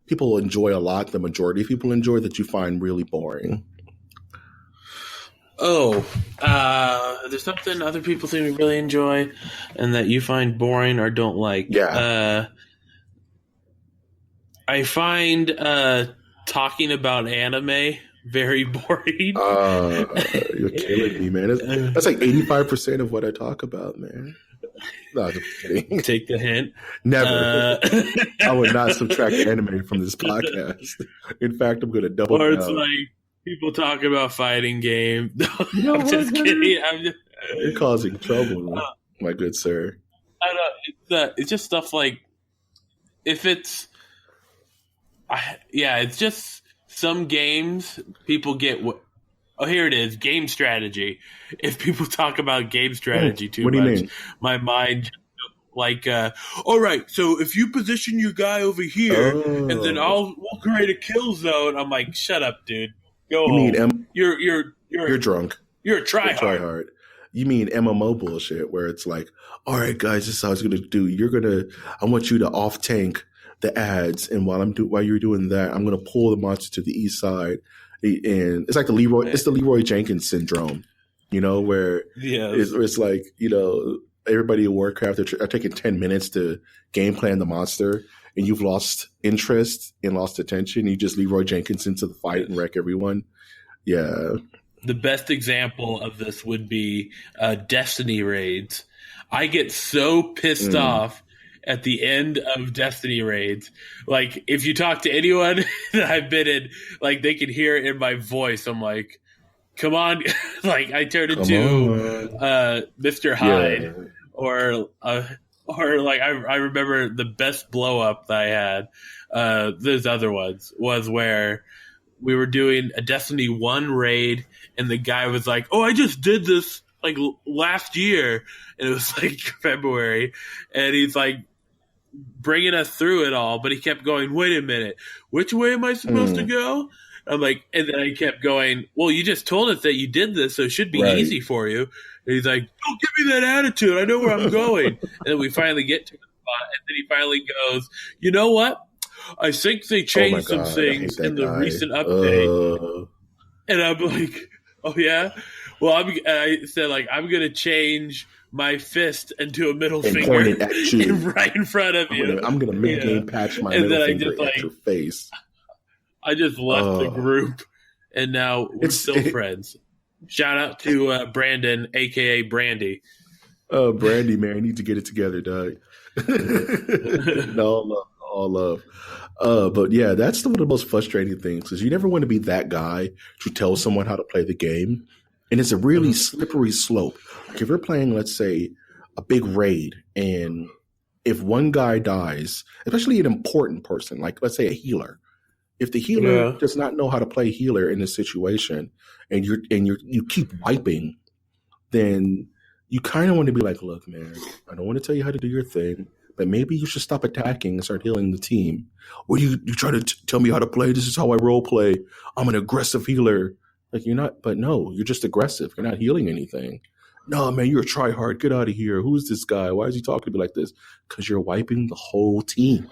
people enjoy a lot, the majority of people enjoy, that you find really boring? There's something other people seem to really enjoy and that you find boring or don't like. Yeah. I find talking about anime very boring. You're killing me, man. That's like 85% of what I talk about, man. No, I'm just kidding. Take the hint. Never. I would not subtract anime from this podcast. In fact, I'm going to double down. Or it's like people talk about fighting game. No, I'm just kidding. You're causing trouble, my good sir. I know. It's just stuff like if it's it's just some games people get. Oh, here it is, game strategy. If people talk about game strategy too much, mean? My mind like, all right, so if you position your guy over here, and then we'll create a kill zone. I'm like, shut up, dude. Go home. You're drunk. You're a tryhard. You mean MMO bullshit where it's like, all right, guys, this is how it's gonna do. I want you to off tank the ads, and while you're doing that, I'm gonna pull the monster to the east side, and it's like the Leroy Jenkins syndrome, where it's like, everybody in Warcraft are taking 10 minutes to game plan the monster, and you've lost interest and lost attention. You just Leroy Jenkins into the fight and wreck everyone. Yeah. The best example of this would be Destiny raids. I get so pissed off at the end of Destiny raids. Like, if you talk to anyone that I've been in, like, they can hear it in my voice. I'm like, come on. Like, I turn into Mr. Hyde. Yeah. Or like, I remember the best blow up that I had, those other ones, was where we were doing a Destiny 1 raid, and the guy was like, oh, I just did this, like, last year. And it was, like, February. And he's, like, bringing us through it all. But he kept going, wait a minute, which way am I supposed to go? I'm like, and then I kept going, well, you just told us that you did this, so it should be easy for you. And he's like, don't give me that attitude. I know where I'm going. And then we finally get to the spot, and then he finally goes, you know what? I think they changed some things in the recent update. And I'm like, oh, yeah? Well, I said, like, I'm going to change my fist into a middle finger right in front of you. I'm going to mid-game patch my middle finger at your face. I just left the group, and now we're still friends. Shout out to Brandon, a.k.a. Brandy. Oh, Brandy, man, you need to get it together, Doug. No, all love. But yeah, that's one of the most frustrating things, because you never want to be that guy to tell someone how to play the game. And it's a really slippery slope. Like if you're playing, let's say, a big raid, and if one guy dies, especially an important person, like let's say a healer, if the healer does not know how to play healer in this situation, and you keep wiping, then you kind of want to be like, look, man, I don't want to tell you how to do your thing, but maybe you should stop attacking and start healing the team. Or you try to tell me how to play. This is how I role play. I'm an aggressive healer. Like, you're not, but no, you're just aggressive. You're not healing anything. No, man, you're a tryhard. Get out of here. Who's this guy? Why is he talking to me like this? Because you're wiping the whole team.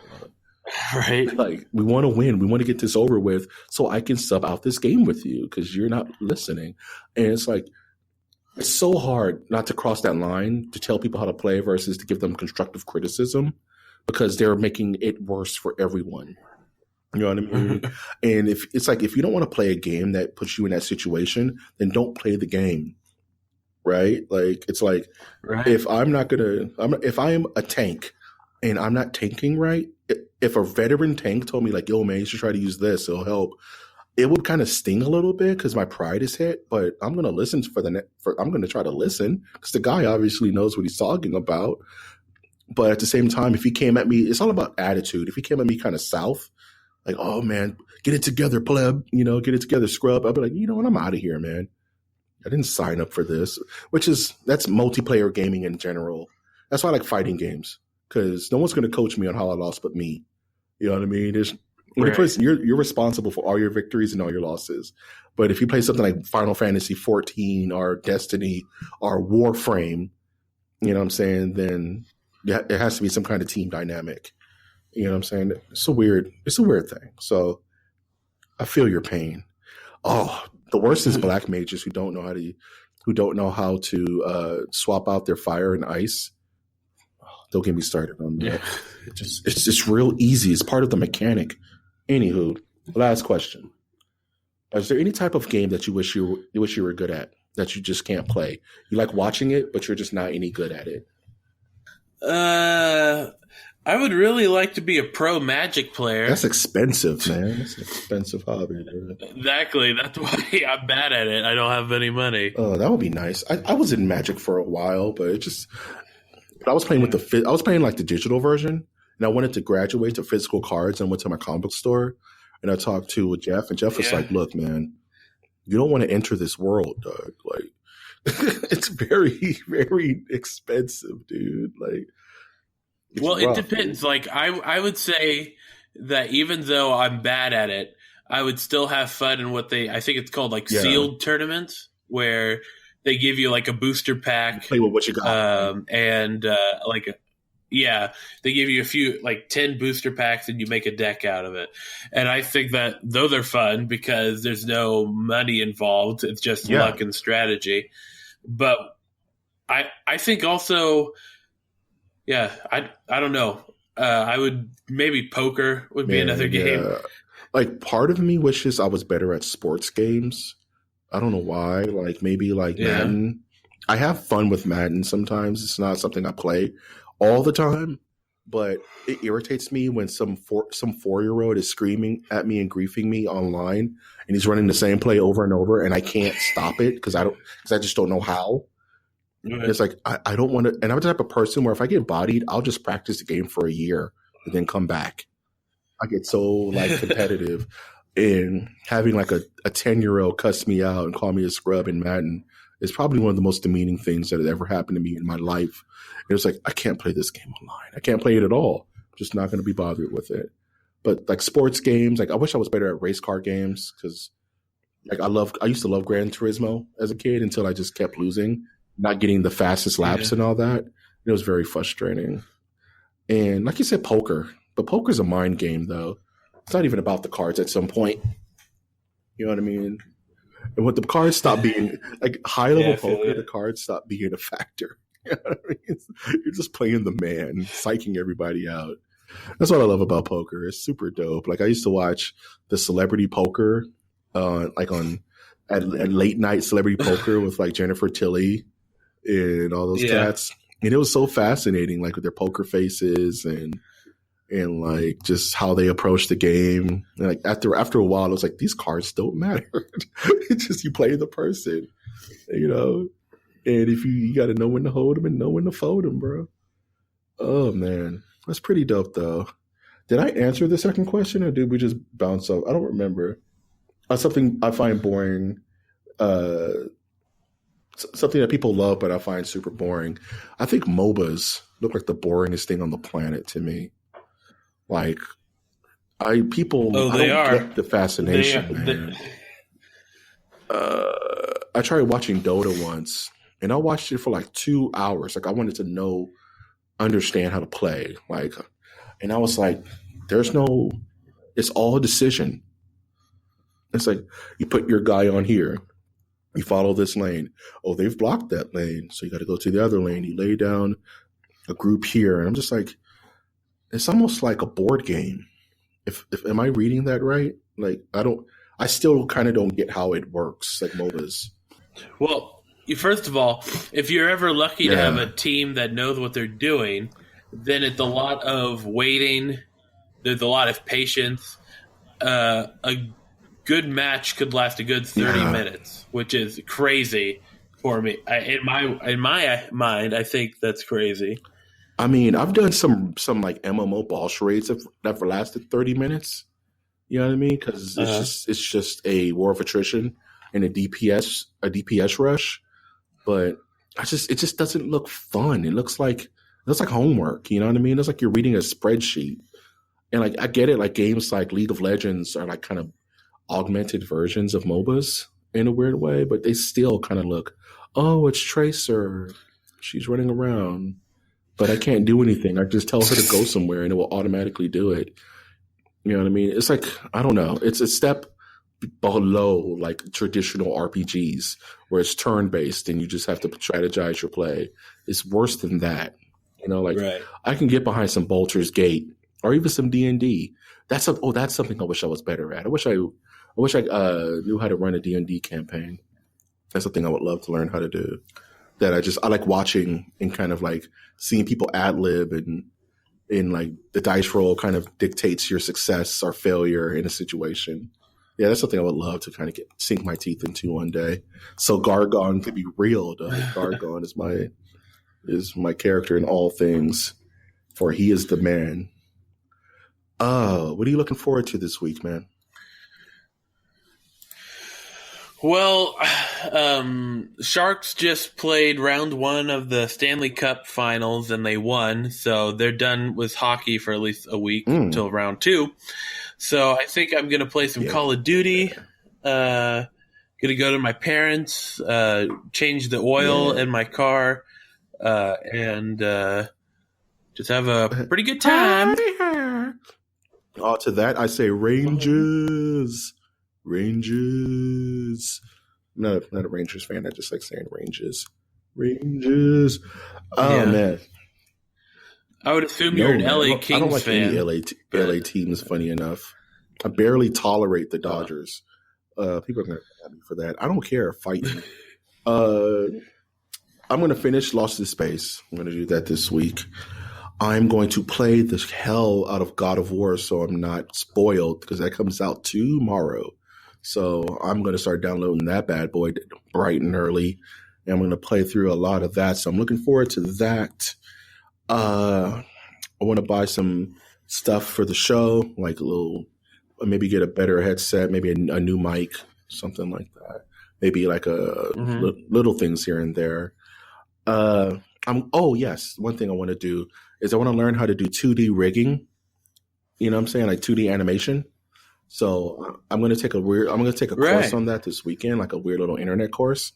Right. Like, we want to win. We want to get this over with so I can sub out this game with you because you're not listening. And it's like, it's so hard not to cross that line to tell people how to play versus to give them constructive criticism, because they're making it worse for everyone. You know what I mean? And if you don't want to play a game that puts you in that situation, then don't play the game. Right? Like, it's like, if I am a tank and I'm not tanking right, if a veteran tank told me like, yo, man, you should try to use this, it'll help, it would kind of sting a little bit because my pride is hit, but I'm going to listen I'm going to try to listen because the guy obviously knows what he's talking about. But at the same time, if he came at me, it's all about attitude. If he came at me kind of south, like, oh man, get it together, pleb, get it together, scrub, I'd be like, you know what, I'm out of here, man. I didn't sign up for this, that's multiplayer gaming in general. That's why I like fighting games, because no one's going to coach me on how I lost but me. You know what I mean? You're responsible for all your victories and all your losses. But if you play something like Final Fantasy 14 or Destiny or Warframe, you know what I'm saying, then there has to be some kind of team dynamic. You know what I'm saying? It's a weird thing. So I feel your pain. Oh, The worst is black mages who don't know how to swap out their fire and ice. Don't get me started on that. Yeah. It's just real easy. It's part of the mechanic. Anywho, last question. Is there any type of game that you wish you were good at that you just can't play? You like watching it, but you're just not any good at it? I would really like to be a pro Magic player. That's expensive, man. That's an expensive hobby. Dude. Exactly. That's why I'm bad at it. I don't have any money. Oh, that would be nice. I was in Magic for a while, but I was playing I was playing like the digital version, and I wanted to graduate to physical cards. And went to my comic book store, and I talked to Jeff, and Jeff was like, "Look, man, you don't want to enter this world, dog. Like, it's very, very expensive, dude. Like." Well, rough, it depends. Dude. Like I would say that even though I'm bad at it, I would still have fun in what I think it's called like sealed tournaments, where they give you like a booster pack. Play with what you got. They give you a few, like 10 booster packs and you make a deck out of it. And I think that those are fun because there's no money involved. It's just luck and strategy. But I think also... Yeah, I don't know. I would maybe poker would be another game. Like part of me wishes I was better at sports games. I don't know why. Like maybe like Madden. I have fun with Madden sometimes. It's not something I play all the time, but it irritates me when some 4-year-old is screaming at me and griefing me online, and he's running the same play over and over, and I can't stop it because I just don't know how. Right. It's like, I don't want to, and I'm the type of person where if I get bodied, I'll just practice the game for a year and then come back. I get so like competitive, and having like a 10-year-old cuss me out and call me a scrub in Madden is probably one of the most demeaning things that has ever happened to me in my life. And it's like, I can't play this game online. I can't play it at all. I'm just not going to be bothered with it. But like sports games, like I wish I was better at race car games because like I used to love Gran Turismo as a kid until I just kept losing. Not getting the fastest laps and all that. It was very frustrating. And like you said, poker. But poker's a mind game, though. It's not even about the cards at some point. You know what I mean? And when the cards stop being, like high-level poker, the cards stop being a factor. You know what I mean? You're just playing the man, psyching everybody out. That's what I love about poker. It's super dope. Like I used to watch the celebrity poker, at late night celebrity poker with like Jennifer Tilly and all those cats, and it was so fascinating, like with their poker faces and like just how they approach the game. And like after a while, it was like these cards don't matter. It's just you play the person, you know. And if you got to know when to hold them and know when to fold them, bro. Oh man, that's pretty dope, though. Did I answer the second question, or did we just bounce up? I don't remember. Something I find boring. Something that people love, but I find super boring. I think MOBAs look like the boringest thing on the planet to me. Like, I don't get the fascination, man. I tried watching Dota once, and I watched it for like 2 hours. Like, I wanted to understand how to play. Like, and I was like, it's all a decision. It's like, you put your guy on here. You follow this lane. Oh, they've blocked that lane, so you got to go to the other lane. You lay down a group here, and I'm just like, it's almost like a board game. If am I reading that right? Like, I still kind of don't get how it works, like MOBAs. Well, first of all, if you're ever lucky to have a team that knows what they're doing, then it's a lot of waiting. There's a lot of patience. A good match could last a good 30 minutes, which is crazy for me. In my mind, I think that's crazy. I mean, I've done some like MMO ball charades that have lasted 30 minutes. You know what I mean? Because it's just a war of attrition and a DPS rush. But it just doesn't look fun. It looks like homework. You know what I mean? It's like you're reading a spreadsheet. And like I get it. Like games like League of Legends are like kind of augmented versions of MOBAs in a weird way, but they still kind of look, oh, it's Tracer. She's running around, but I can't do anything. I just tell her to go somewhere and it will automatically do it. You know what I mean? It's like, I don't know. It's a step below like traditional RPGs where it's turn based and you just have to strategize your play. It's worse than that. Right. I can get behind some Baldur's Gate or even some D&D. That's something I wish I was better at. I wish I knew how to run a D&D campaign. That's something I would love to learn how to do. That I like watching and kind of like seeing people ad lib and like the dice roll kind of dictates your success or failure in a situation. Yeah, that's something I would love to kind of sink my teeth into one day. So Gargon could be real, though. Gargon is my character in all things, for he is the man. What are you looking forward to this week, man? Well, Sharks just played round 1 of the Stanley Cup Finals, and they won. So they're done with hockey for at least a week until round 2. So I think I'm going to play some Call of Duty. Going to go to my parents, change the oil in my car, and just have a pretty good time. To that, I say Rangers. Rangers. I'm not a Rangers fan. I just like saying Rangers. Rangers. Oh, man. I would assume you're an LA Kings fan. I don't like any LA teams, funny enough. I barely tolerate the Dodgers. People are going to at me for that. I don't care. Fight me. I'm going to finish Lost in Space. I'm going to do that this week. I'm going to play the hell out of God of War so I'm not spoiled because that comes out tomorrow. So I'm going to start downloading that bad boy bright and early. And I'm going to play through a lot of that. So I'm looking forward to that. I want to buy some stuff for the show, like maybe get a better headset, maybe a new mic, something like that. Maybe like little things here and there. Yes. One thing I want to do is I want to learn how to do 2D rigging. You know what I'm saying? Like 2D animation. So I'm going to take a course on that this weekend, like a weird little internet course.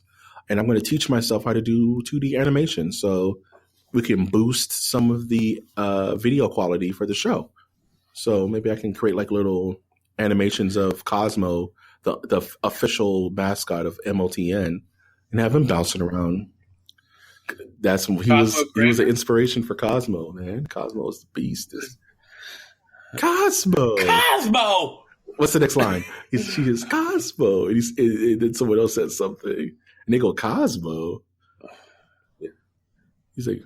And I'm going to teach myself how to do 2D animation so we can boost some of the video quality for the show. So maybe I can create like little animations of Cosmo, the official mascot of MOTN, and have him bouncing around. He was an inspiration for Cosmo, man. Cosmo is the beast. Cosmo. What's the next line? She is Cosmo, and then someone else said something, and they go Cosmo. He's like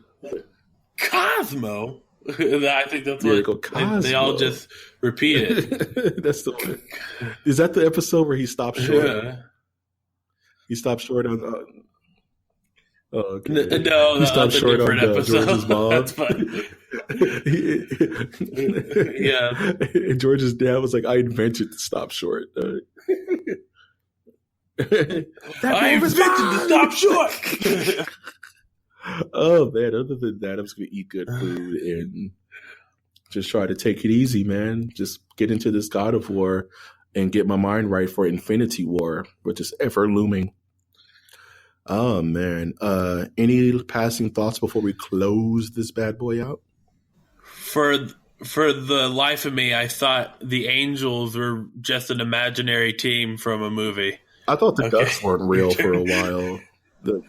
Cosmo. I think that's what they all just repeat it. That's the one. Is that the episode where he stopped short? Yeah. He stopped short on. Okay. No, he stopped short on George's mom. That's funny. Yeah. And George's dad was like, "I invented to stop short." I invented to stop short. Oh man! Other than that, I'm just gonna eat good food and just try to take it easy, man. Just get into this God of War and get my mind right for Infinity War, which is ever looming. Oh man! Any passing thoughts before we close this bad boy out? For the life of me, I thought the Angels were just an imaginary team from a movie. I thought the Ducks weren't real for a while. The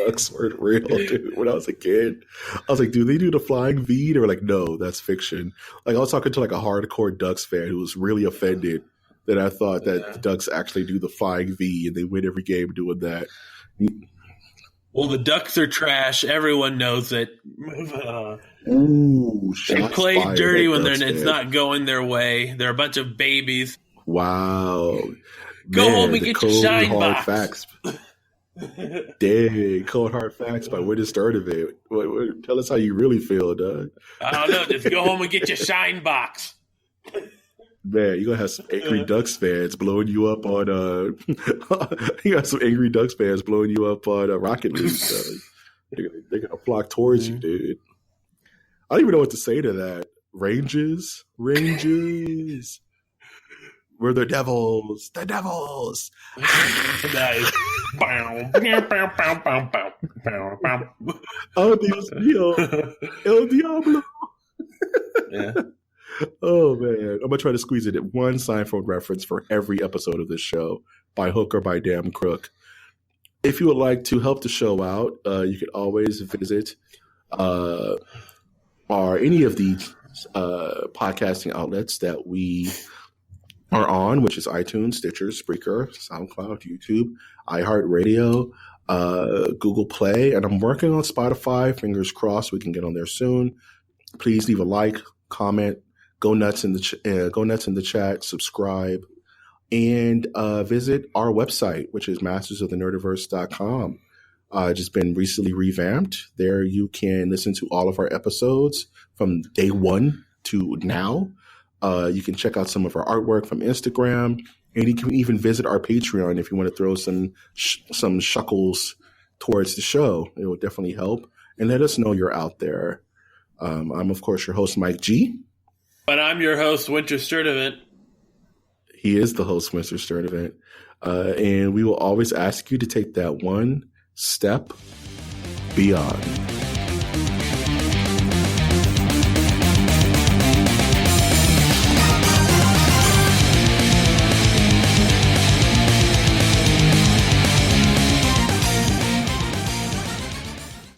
Ducks weren't real, dude. When I was a kid, I was like, "Do they do the flying V?" They were like, "No, that's fiction." Like I was talking to like a hardcore Ducks fan who was really offended that I thought that the Ducks actually do the flying V and they win every game doing that. Well, the Ducks are trash. Everyone knows it. They play dirty when it's not going their way. They're a bunch of babies. Wow. Go home and get your shine box. Facts. Dang, cold hard facts by Winter Sturdivant. Tell us how you really feel, Doug. I don't know. Just go home and get your shine box. Man, you're going to have some angry Ducks fans blowing you up on you got some angry Ducks fans blowing you up on Rocket League. They're going to flock towards you, dude. I don't even know what to say to that. Rangers. We're the Devils. The Devils. Nice. Oh, Dios mío. El Diablo. Yeah. Oh man, I'm gonna try to squeeze it at one Seinfeld reference for every episode of this show, by hook or by damn crook. If you would like to help the show out, you can always visit any of the podcasting outlets that we are on, which is iTunes, Stitcher, Spreaker, SoundCloud, YouTube, iHeartRadio, Google Play, and I'm working on Spotify. Fingers crossed we can get on there soon. Please leave a like, comment, go nuts in the chat, subscribe, and visit our website, which is mastersofthenerdiverse.com. Just been recently revamped. There you can listen to all of our episodes from day one to now. You can check out some of our artwork from Instagram, and you can even visit our Patreon if you want to throw some shuckles towards the show. It will definitely help, and let us know you're out there. I'm, of course, your host, Mike G. And I'm your host, Winter Sturdivant. He is the host, Winter Sturdivant. And we will always ask you to take that one step beyond.